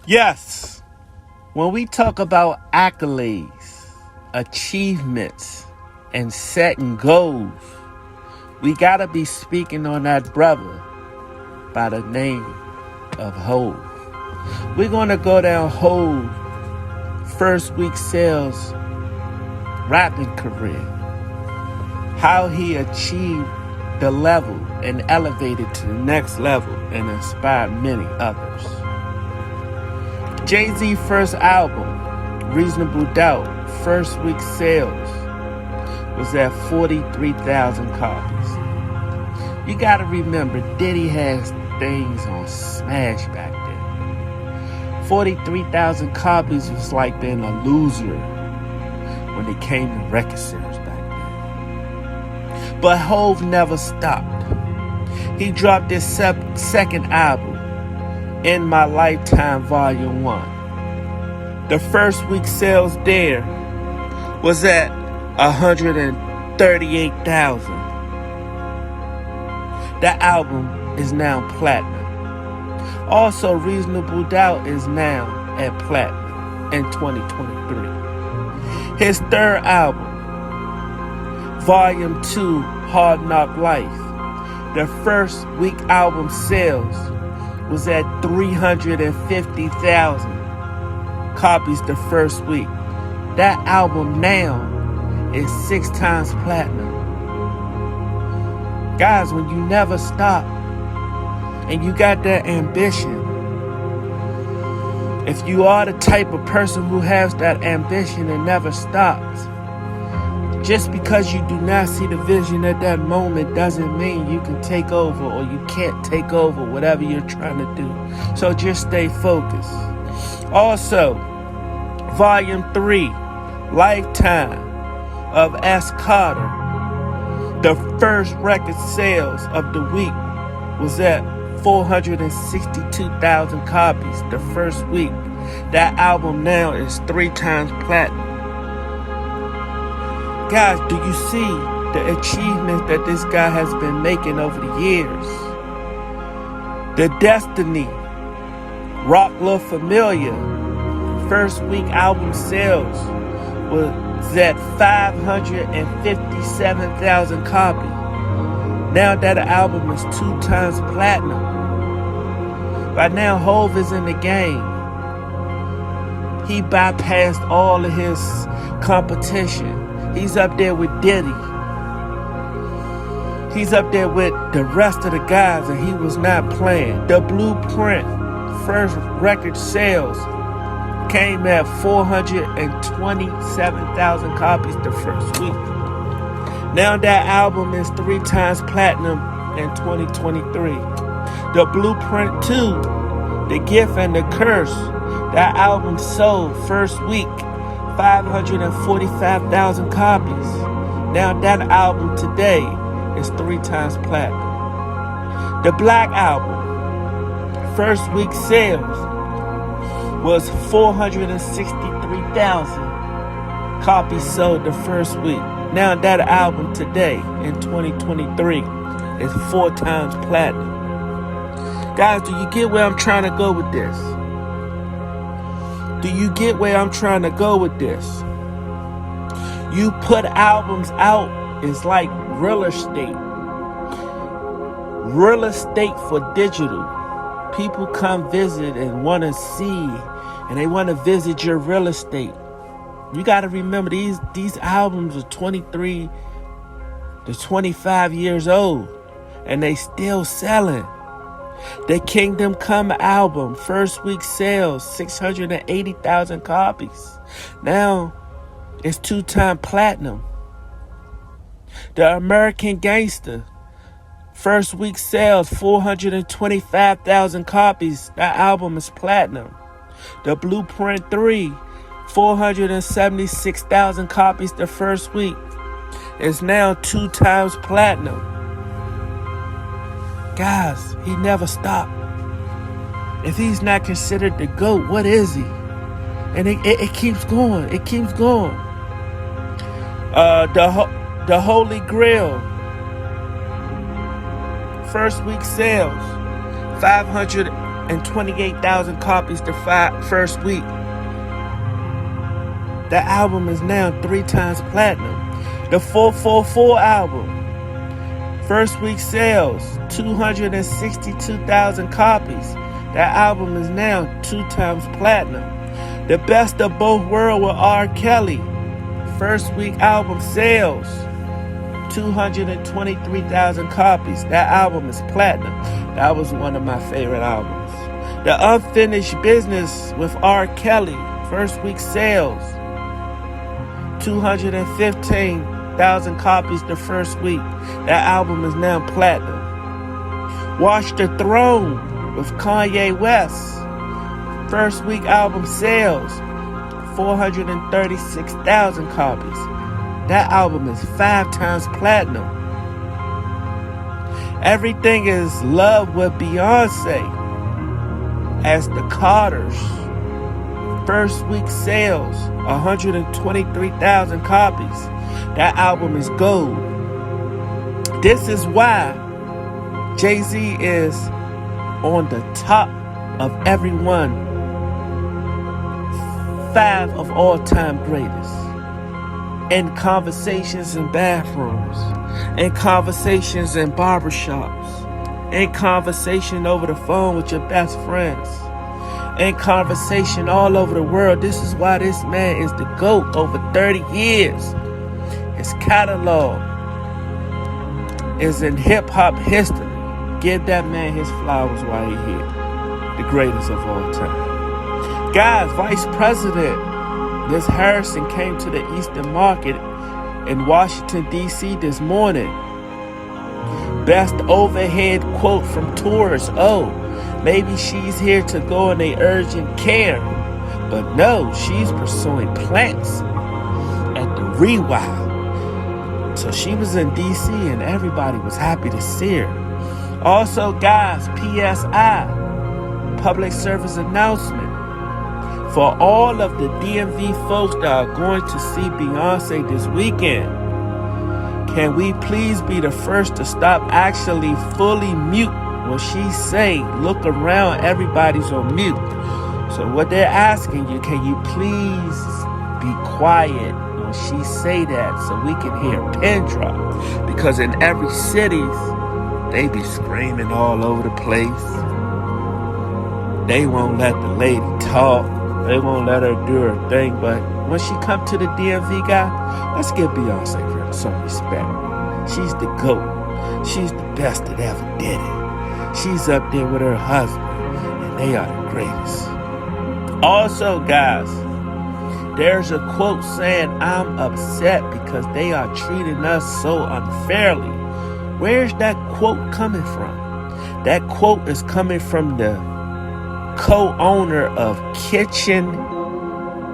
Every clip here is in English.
Yes, when we talk about accolades, achievements, and setting goals, we gotta be speaking on that brother by the name of Hov. We're gonna go down Hov first week sales rapping career, how he achieved the level and elevated to the next level and inspired many others. Jay-Z first album, Reasonable Doubt, first week sales was at 43,000 copies. You gotta remember, Diddy has things on smash back then. 43,000 copies was like being a loser when it came to record sales back then. But Hov never stopped. He dropped his second album, In My Lifetime Volume 1. The first week sales there was at 138,000. That album is now platinum. Also, Reasonable Doubt is now at platinum in 2023. His third album, Volume 2, Hard Knock Life. The first week album sales was at 350,000 copies the first week. That album now is 6 times platinum. Guys, when you never stop and you got that ambition, if you are the type of person who has that ambition and never stops, just because you do not see the vision at that moment doesn't mean you can take over or you can't take over whatever you're trying to do. So just stay focused. Also, Volume 3, Lifetime of S. Carter. The first record sales of the week was at 462,000 copies the first week. That album now is 3 times platinum. Guys, do you see the achievements that this guy has been making over the years? The Destiny, Rock La Familia, first week album sales was at 557,000 copies. Now that album is 2 times platinum. Right now, Hov is in the game. He bypassed all of his competition. He's up there with Diddy. He's up there with the rest of the guys, and he was not playing. The Blueprint first record sales came at 427,000 copies the first week. Now that album is 3 times platinum in 2023. The Blueprint 2, The Gift and the Curse, that album sold first week 545,000 copies. Now that album today is 3 times platinum. The Black Album, first week sales was 463,000 copies sold the first week. Now that album today in 2023 is 4 times platinum. Guys, do you get where I'm trying to go with this? Do you get where I'm trying to go with this? You put albums out is like real estate. Real estate for digital. People come visit and want to see, and they want to visit your real estate. You got to remember, these albums are 23 to 25 years old, and they still selling. The Kingdom Come album, first week sales, 680,000 copies. Now, it's 2 times platinum. The American Gangster, first week sales, 425,000 copies. That album is platinum. The Blueprint 3, 476,000 copies the first week. It's now 2 times platinum. Guys, he never stopped. If he's not considered the GOAT, what is he? And it keeps going. It keeps going. The Holy Grail, first week sales, 228,000 copies the first week. That album is now 3 times platinum. The 444 album, first week sales, 262,000 copies. That album is now 2 times platinum. The Best of Both Worlds with R. Kelly, first week album sales, 223,000 copies. That album is platinum. That was one of my favorite albums. The Unfinished Business with R. Kelly, first week sales, 215,000 copies the first week. That album is now platinum. Watch the Throne with Kanye West, first week album sales, 436,000 copies. That album is 5 times platinum. Everything Is Love with Beyonce as the Carters, first week sales, 123,000 copies. That album is gold. This Is Why Jay-Z is on the top of everyone. 5 of all-time greatest. In conversations in bathrooms, in conversations in barbershops, in conversation over the phone with your best friends, in conversation all over the world. This is why this man is the GOAT. Over 30 years, his catalog is in hip-hop history. Give that man his flowers while he's here. The greatest of all time. Guys, Vice President Liz Harrison came to the Eastern Market in Washington, D.C. this morning. Best overhead quote from tourists. Oh, maybe she's here to go in a urgent care. But no, she's pursuing plants at the Rewild. So she was in D.C. and everybody was happy to see her. Also, guys, PSI, public service announcement. For all of the DMV folks that are going to see Beyonce this weekend, can we please be the first to stop actually fully mute when she say, look around, everybody's on mute. So what they're asking you, can you please be quiet when she say that so we can hear a pin drop? Because in every city, they be screaming all over the place. They won't let the lady talk. They won't let her do her thing. But when she come to the DMV, guy, let's give Beyonce some respect. She's the GOAT. She's the best that ever did it. She's up there with her husband, and they are the greatest. Also, guys, there's a quote saying, I'm upset because they are treating us so unfairly. Where's that quote coming from? That quote is coming from the co-owner of Kitchen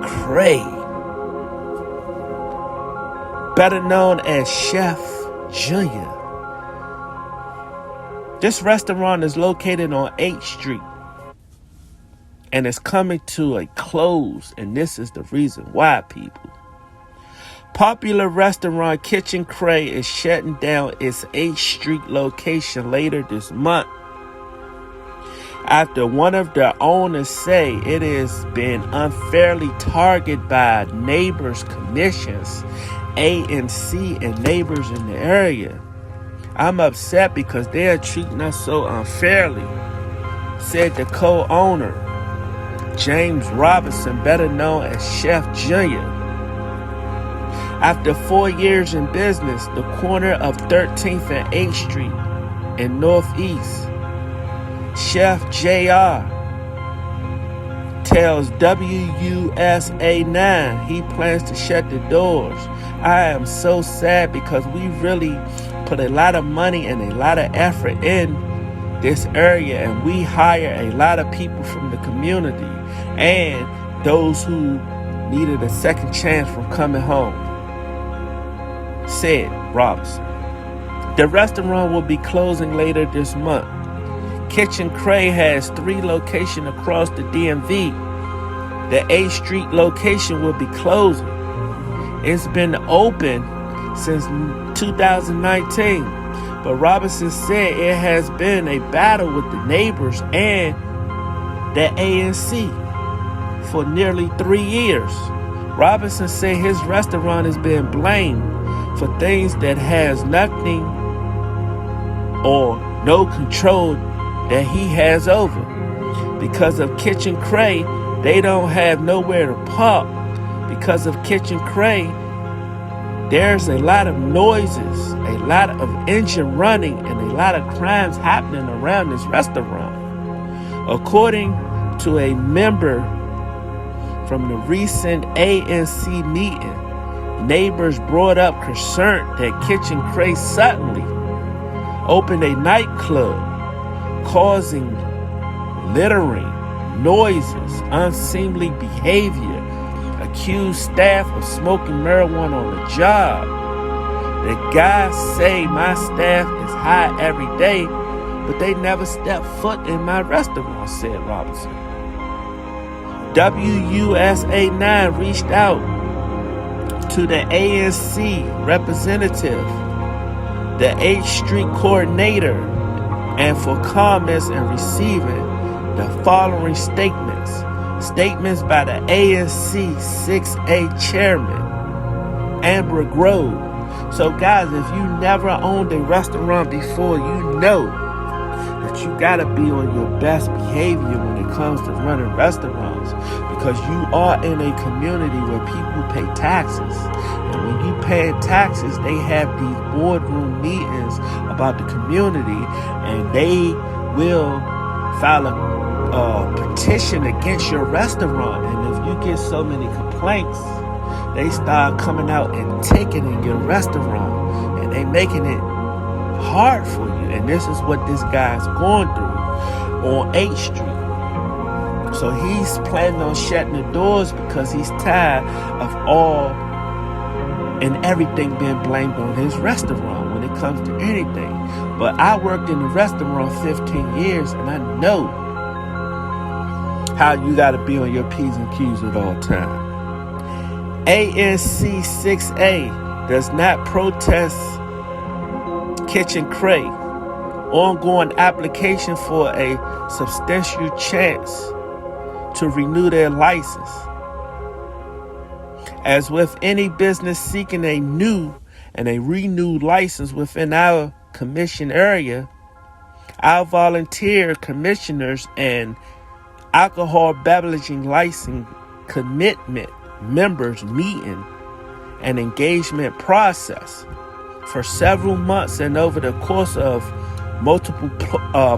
Cray, better known as Chef Jr. This restaurant is located on 8th Street and it's coming to a close, and this is the reason why, people. Popular restaurant Kitchen Cray is shutting down its 8th Street location later this month after one of their owners say it is being unfairly targeted by neighbors commissions, ANC, and neighbors in the area. I'm upset because they are treating us so unfairly, said the co-owner, James Robinson, better known as Chef Jr. After 4 years in business, the corner of 13th and 8th Street in Northeast, Chef JR tells WUSA 9 he plans to shut the doors. I am so sad because we really put a lot of money and a lot of effort in this area, and we hire a lot of people from the community and those who needed a second chance from coming home, said Robinson. The restaurant will be closing later this month. Kitchen Cray has 3 locations across the DMV. The 8th Street location will be closing. It's been open since 2019, but Robinson said it has been a battle with the neighbors and that ANC for nearly 3 years. Robinson said his restaurant is being blamed for things that has nothing or no control that he has over. Because of Kitchen Cray, they don't have nowhere to park. Because of Kitchen Cray, there's a lot of noises, a lot of engine running, and a lot of crimes happening around this restaurant. According to a member from the recent ANC meeting, neighbors brought up concern that Kitchen Cray suddenly opened a nightclub, causing littering, noises, unseemly behavior, accused staff of smoking marijuana on the job. The guys say my staff is high every day, but they never step foot in my restaurant, said Robinson. WUSA 9 reached out to the ANC representative, the H Street coordinator, and for comments and receiving the following statements. Statements by the ANC 6A chairman, Amber Grove. So guys, if you never owned a restaurant before, you know that you gotta be on your best behavior when it comes to running restaurants, because you are in a community where people pay taxes. And when you pay taxes, they have these boardroom meetings about the community, and they will file a petition against your restaurant. And if you get so many complaints, they start coming out and ticketing your restaurant, and they making it hard for you. And this is what this guy's going through on 8th Street. So he's planning on shutting the doors because he's tired of all and everything being blamed on his restaurant when it comes to anything. But I worked in the restaurant 15 years, and I know how you got to be on your P's and Q's at all times. ANC 6A does not protest Kitchen Cray ongoing application for a substantial chance to renew their license. As with any business seeking a new and a renewed license within our commission area, our volunteer commissioners and alcohol beveraging license commitment members meeting and engagement process for several months, and over the course of multiple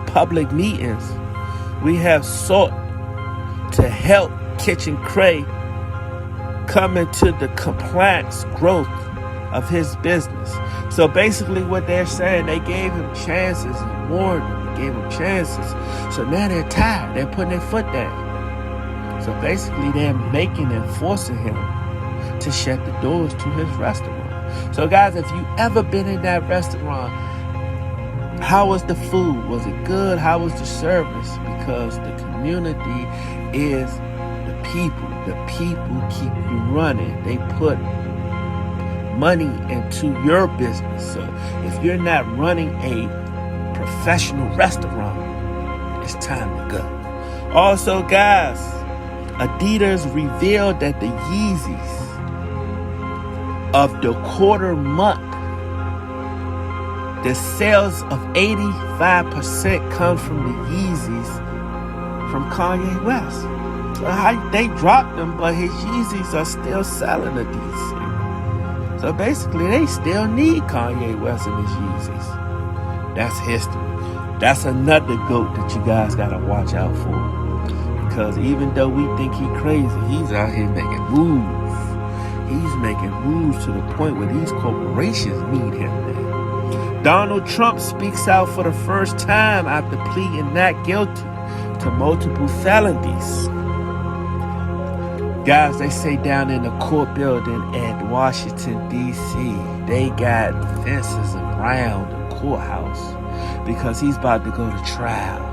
public meetings, we have sought to help Kitchen Cray come into the compliance growth of his business. So basically what they're saying, they gave him chances and warned him, gave him chances. So now they're tired, they're putting their foot down. So basically they're making and forcing him to shut the doors to his restaurant. So guys, if you ever been in that restaurant, how was the food? Was it good? How was the service? Because the community is the people. The people keep you running. They put money into your business. So if you're not running a professional restaurant, it's time to go. Also, guys, Adidas revealed that the Yeezys of the quarter month, the sales of 85% comes from the Yeezys from Kanye West. So they dropped them, but his Yeezys are still selling a decent. So basically, they still need Kanye West and his Yeezys. That's history. That's another GOAT that you guys gotta watch out for. Because even though we think he's crazy, he's out here making moves. He's making moves to the point where these corporations need him, man. Donald Trump speaks out for the first time after pleading not guilty to multiple felonies. Guys, they say down in the court building at Washington, D.C., they got fences around the courthouse because he's about to go to trial.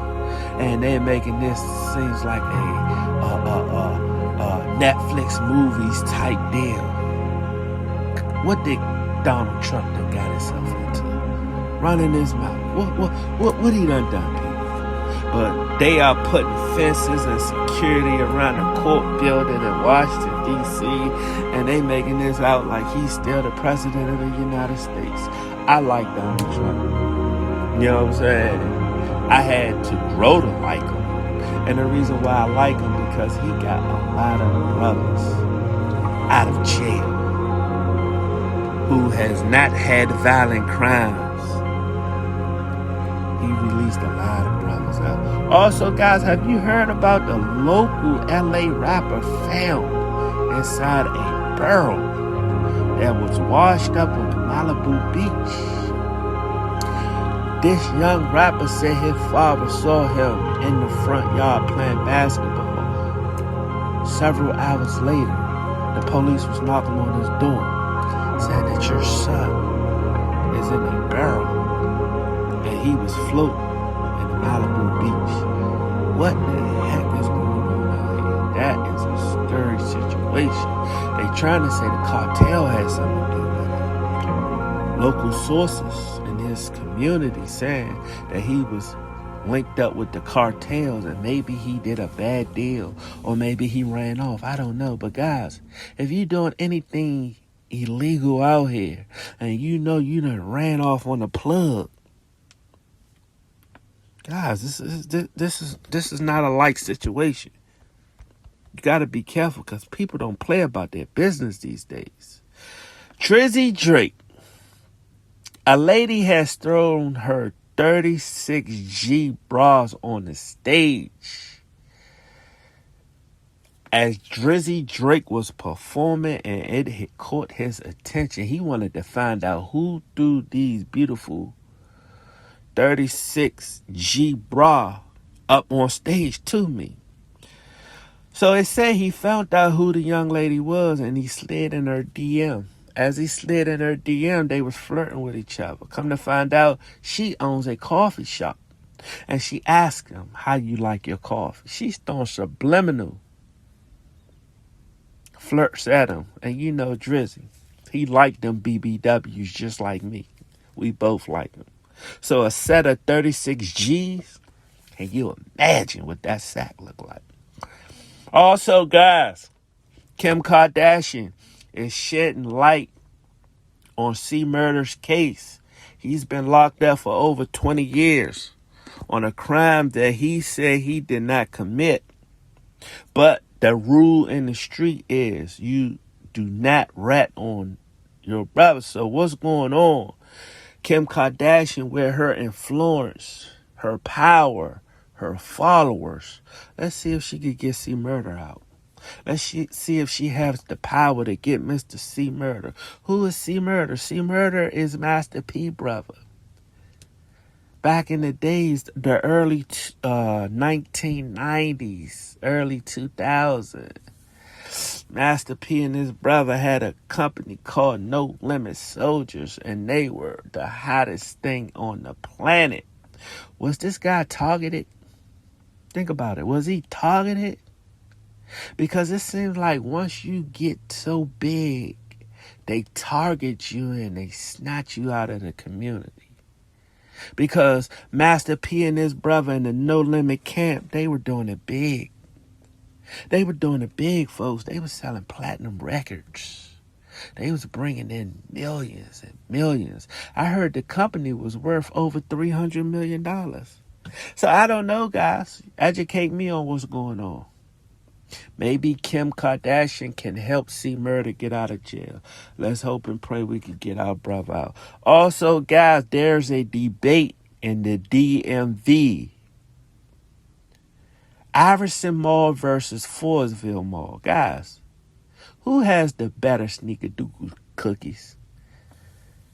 And they're making this seems like a Netflix movies type deal. What did Donald Trump done got himself into? Running his mouth. What he done, people? But they are putting fences and security around the court building in Washington, D.C., and they making this out like he's still the president of the United States. I like Donald Trump. You know what I'm saying? I had to grow to like him. And the reason why I like him because he got a lot of brothers out of jail who has not had violent crimes. He released a lot of brothers out. Also, guys, have you heard about the local LA rapper found inside a barrel that was washed up on Malibu Beach? This young rapper said his father saw him in the front yard playing basketball. Several hours later, the police was knocking on his door, said that your son is in a barrel and he was floating in the Malibu Beach. What the heck is going on out here? That is a scary situation. They trying to say the cartel has something to do with it. Local sources in his community saying that he was linked up with the cartels and maybe he did a bad deal or maybe he ran off. I don't know. But guys, if you're doing anything illegal out here and you know you done ran off on the plug, guys, this is not a light situation. You got to be careful because people don't play about their business these days. Drizzy Drake. A lady has thrown her 36G-bras on the stage as Drizzy Drake was performing, and it caught his attention. He wanted to find out who threw these beautiful 36G-bra up on stage to me. So it said he found out who the young lady was and he slid in her DM. As he slid in her DM, they was flirting with each other. Come to find out, she owns a coffee shop. And she asked him, how you like your coffee? She's throwing subliminal flirts at him. And you know Drizzy, he liked them BBWs just like me. We both like them. So a set of 36Gs, can you imagine what that sack look like? Also, guys, Kim Kardashian is shedding light on C. Murder's case. He's been locked up for over 20 years on a crime that he said he did not commit. But the rule in the street is you do not rat on your brother. So what's going on? Kim Kardashian, with her influence, her power, her followers, let's see if she could get C. Murder out. Let's see if she has the power to get Mr. C. Murder. Who is C. Murder? C. Murder is Master P brother. Back in the days, the early 1990s, early 2000s, Master P and his brother had a company called No Limit Soldiers, and they were the hottest thing on the planet. Was this guy targeted? Think about it. Was he targeted? Because it seems like once you get so big, they target you and they snatch you out of the community. Because Master P and his brother in the No Limit camp, they were doing it big. They were doing it big, folks. They were selling platinum records. They was bringing in millions and millions. I heard the company was worth over $300 million. So I don't know, guys. Educate me on what's going on. Maybe Kim Kardashian can help C. Murder get out of jail. Let's hope and pray we can get our brother out. Also, guys, there's a debate in the DMV. Iverson Mall versus Forestville Mall. Guys, who has the better sneaker doodle cookies?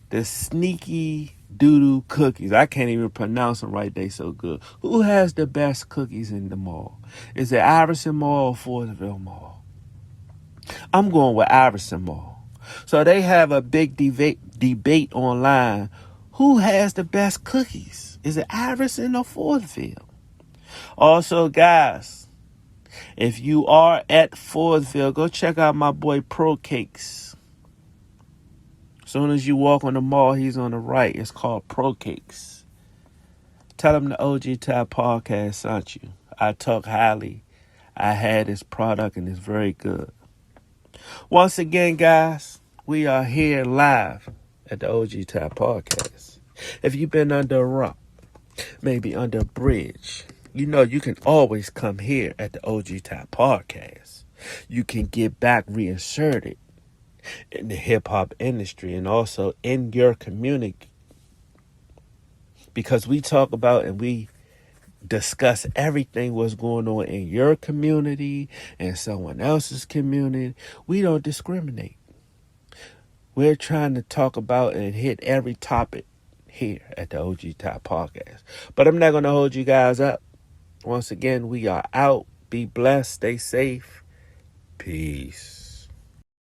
The sneaky doodle cookies. I can't even pronounce them right. They so good. Who has the best cookies in the mall? Is it Iverson Mall or Forestville Mall? I'm going with Iverson Mall. So they have a big debate online. Who has the best cookies? Is it Iverson or Forestville? Also, guys, if you are at Forestville, go check out my boy Pro Cakes. As soon as you walk on the mall, he's on the right. It's called Pro Cakes. Tell them the OG Type Podcast sent you. I talk highly. I had this product and it's very good. Once again, guys, we are here live at the OG Type Podcast. If you've been under a rock, maybe under a bridge, you know you can always come here at the OG Type Podcast. You can get back reinserted in the hip-hop industry and also in your community. Because we talk about and we discuss everything what's going on in your community and someone else's community. We don't discriminate. We're trying to talk about and hit every topic here at the OG Type Podcast. But I'm not going to hold you guys up. Once again, we are out. Be blessed. Stay safe. Peace.